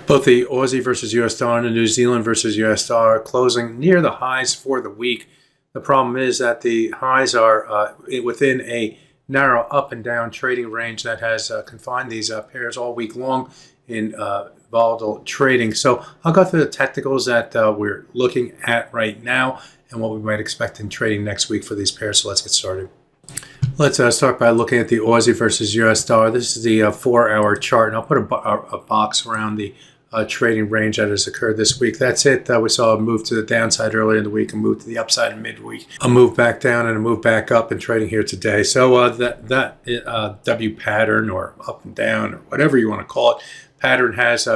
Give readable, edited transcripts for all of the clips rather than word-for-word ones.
Both the Aussie versus US dollar and the New Zealand versus US dollar are closing near the highs for the week. The problem is that the highs are within a narrow up and down trading range that has confined these pairs all week long in volatile trading. So I'll go through the technicals that we're looking at right now and what we might expect in trading next week for these pairs. So let's get started. Let's start by looking at the Aussie versus US dollar. This is the 4-hour chart, and I'll put a box around the trading range that has occurred this week. That's it. We saw a move to the downside earlier in the week, a move to the upside in midweek, a move back down, and a move back up in trading here today. So that W pattern, or up and down, or whatever you want to call it, pattern has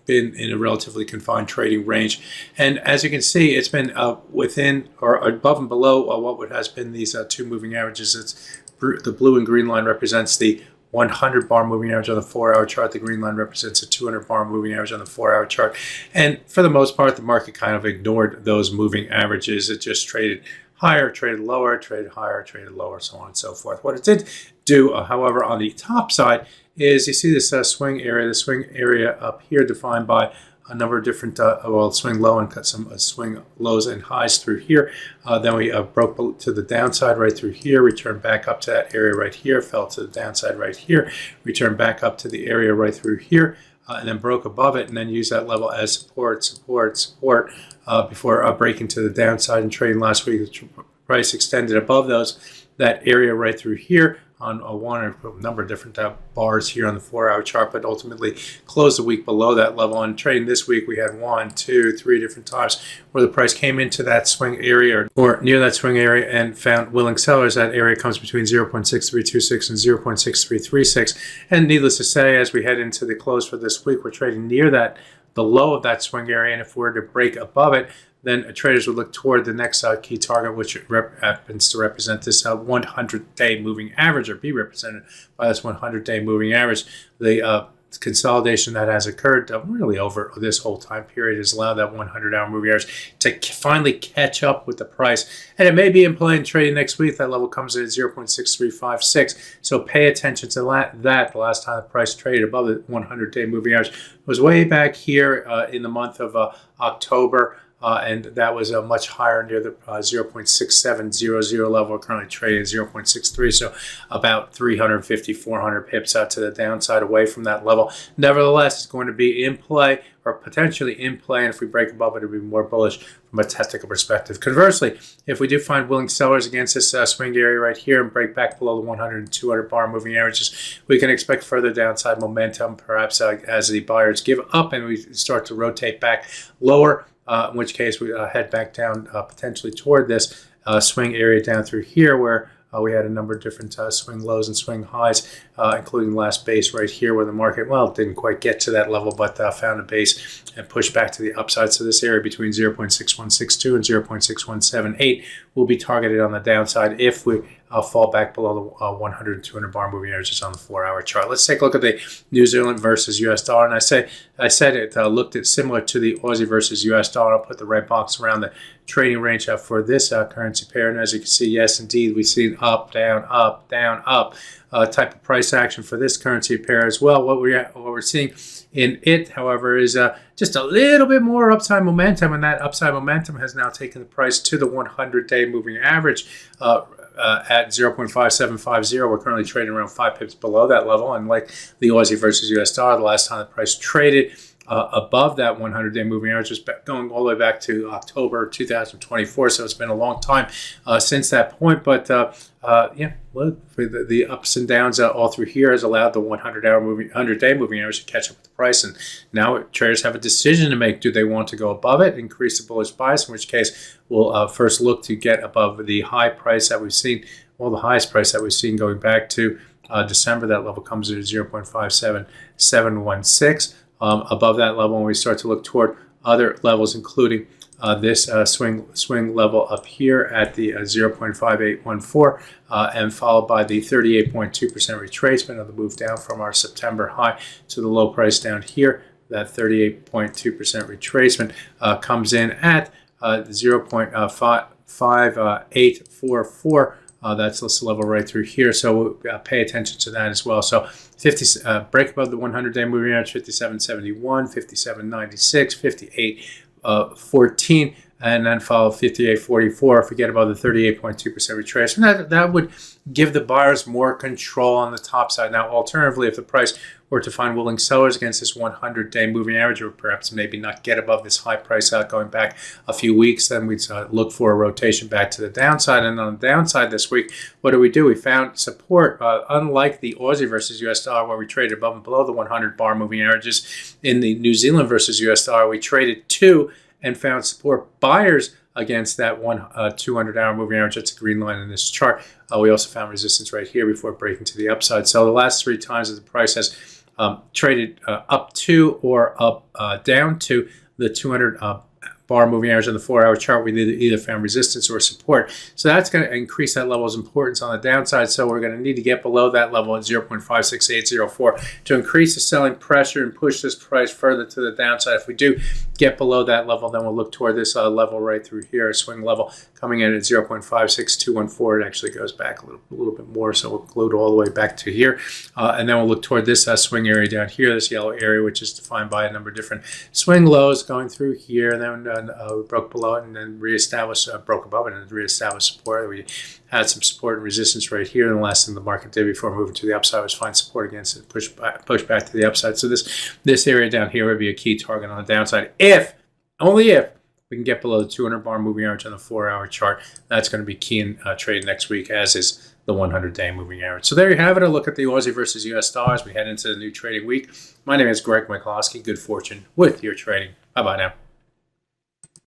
been in a relatively confined trading range. And as you can see, it's been within or above and below what has been these two moving averages. The blue and green line represents the 100 bar moving average on the 4-hour chart. The green line represents a 200 bar moving average on the 4-hour chart. And for the most part, the market kind of ignored those moving averages. It just traded higher, traded lower, traded higher, traded lower, so on and so forth. What it did do, however, on the top side is you see this swing area. The swing area up here defined by a number of different, swing low and cut some swing lows and highs through here. Then we broke to the downside right through here, returned back up to that area right here, fell to the downside right here, returned back up to the area right through here, and then broke above it, and then used that level as support, before breaking to the downside and trading last week. The price extended above that area right through here on a number of different bars here on the 4-hour chart, but ultimately closed the week below that level. And trading this week, we had 1, 2, 3 different times where the price came into that swing area or near that swing area and found willing sellers. That area comes between 0.6326 and 0.6336. And needless to say, as we head into the close for this week, we're trading near the low of that swing area. And if we're to break above it, then traders would look toward the next key target, which happens to represent this 100-day moving average, or be represented by this 100-day moving average. The consolidation that has occurred really over this whole time period has allowed that 100-hour moving average to finally catch up with the price. And it may be in play in trading next week. That level comes in at 0.6356. So pay attention to that. The last time the price traded above the 100-day moving average was way back here in the month of October. And that was much higher, near the 0.6700 level. We're currently trading 0.63, so about 350, 400 pips out to the downside away from that level. Nevertheless, it's going to be in play, or potentially in play, and if we break above it, it'll be more bullish from a technical perspective. Conversely, if we do find willing sellers against this swing area right here and break back below the 100 and 200 bar moving averages, we can expect further downside momentum, perhaps as the buyers give up and we start to rotate back lower. In which case we head back down potentially toward this swing area down through here, where we had a number of different swing lows and swing highs, including last base right here, where the market, didn't quite get to that level, but found a base and pushed back to the upside. So this area between 0.6162 and 0.6178 will be targeted on the downside if we fall back below the 100 and 200 bar moving averages on the 4-hour chart. Let's take a look at the New Zealand versus US dollar. And I said it looked at similar to the Aussie versus US dollar. I'll put the red box around the trading range for this currency pair. And as you can see, yes, indeed, we've seen up, down, type of price action for this currency pair as well. What we're seeing in it, however, is just a little bit more upside momentum, and that upside momentum has now taken the price to the 100-day moving average at 0.5750. We're currently trading around 5 pips below that level, and like the Aussie versus US dollar, the last time the price traded above that 100-day moving average was going all the way back to October 2024. So it's been a long time since that point. But the ups and downs all through here has allowed the 100-day moving average to catch up with the price. And now traders have a decision to make. Do they want to go above it, increase the bullish bias, in which case we'll first look to get above the high price that we've seen, the highest price that we've seen going back to December. That level comes in at 0.57716. Above that level, when we start to look toward other levels, including this swing level up here at the 0.5814, and followed by the 38.2% retracement of the move down from our September high to the low price down here. That 38.2% retracement comes in at 0.5844 That's this level right through here. So pay attention to that as well. So 50 break above the 100-day moving average, 57.71, 57.96, 58.14, and then follow 58.44 if we get above the 38.2% retrace. And that would give the buyers more control on the top side. Now, alternatively, if the price were to find willing sellers against this 100-day moving average, or perhaps maybe not get above this high price out going back a few weeks, then we'd look for a rotation back to the downside. And on the downside this week, what do? We found support, unlike the Aussie versus US dollar, where we traded above and below the 100 bar moving averages. In the New Zealand versus US dollar, we traded to and found support buyers against that 200-hour moving average. That's a green line in this chart. We also found resistance right here before breaking to the upside. So the last 3 times that the price has traded up to or down to the 200 bar moving average on the 4-hour chart, we either found resistance or support. So that's going to increase that level's importance on the downside. So we're going to need to get below that level at 0.56804 to increase the selling pressure and push this price further to the downside. If we do get below that level, then we'll look toward this level right through here, a swing level coming in at 0.56214. It actually goes back a little bit more, so we'll glued all the way back to here. And then we'll look toward this swing area down here, this yellow area, which is defined by a number of different swing lows going through here. And then we broke below it and then reestablished, broke above it and reestablished support. We had some support and resistance right here. And the last thing the market did before moving to the upside was find support against it, push back to the upside. So this area down here would be a key target on the downside if, only if, we can get below the 200 bar moving average on the 4-hour chart. That's going to be key in trade next week, as is the 100-day moving average. So there you have it, a look at the Aussie versus US dollar as we head into the new trading week. My name is Greg McCloskey. Good fortune with your trading. Bye-bye now.